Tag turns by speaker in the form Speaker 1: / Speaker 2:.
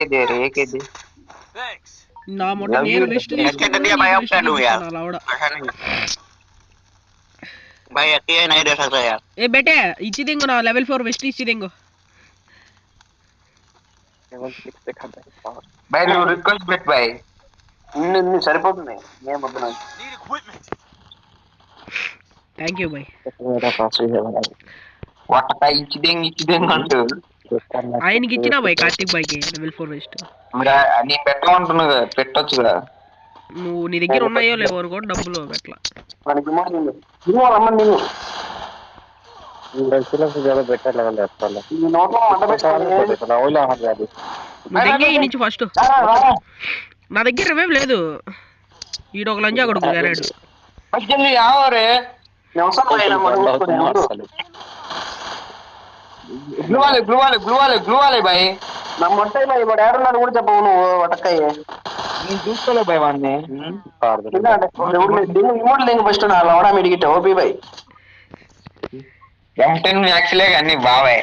Speaker 1: दे रहे एक दे
Speaker 2: ना मोटे నేను వెస్ట్ తీసుకుంటాను అలా కూడా
Speaker 1: भाई अकेले नहीं रह सकता यार
Speaker 2: ए बेटे इची देंगे ना लेवल 4 वेस्ट इची देंगे
Speaker 1: लेवल 6 पे खाता है भाई नो रिक्वेस्ट बेट भाई नहीं సరిపోతుంది నేను వద్దునా
Speaker 2: థాంక్యూ యూ भाई
Speaker 1: मेरा पास ही है भाई వాటా ఇచ్చి దేంగ్ అంటూ
Speaker 2: ఆయనకి ఇచ్చినా भाई కార్తిక్ भाई కి లెవెల్ 4 వెస్ట్
Speaker 1: మరి నీ పెట్టమంటున్నా పెట్టొచ్చుగా
Speaker 2: నువ్వు నీ దగ్గర ఉన్నాయో లేవో కూడా డబ్బులు పెట్టలా
Speaker 1: మనకి నువ్వు రమ్మని నేను దర్శనం ज़्यादा बेटर लेवल है ఈ నోట్లో మంట పెట్టాలి ఓలా హర్యాది
Speaker 2: నా దగ్గర ఈ నుంచి ఫస్ట్ నా దగ్గర రివైవ్ లేదు ఈడ ఒక లంజా కొడుకు గారాడు
Speaker 1: జల్ది ఆవరే నేను గ్లూ వాలే భాయ్ నా మొట్టే భాయ్ వాడు ఏడున్నాడు కూడా చెప్పవు నువ్వు వటక్కయ్యే నేను చూసుకోలే భాయ్ వాడిని ఇమోట్ లేంగి ఫస్ట్ నా లవడా మిడిగిట్ట ఓపీ భాయ్ యాక్చువల్గా అన్ని బాబాయ్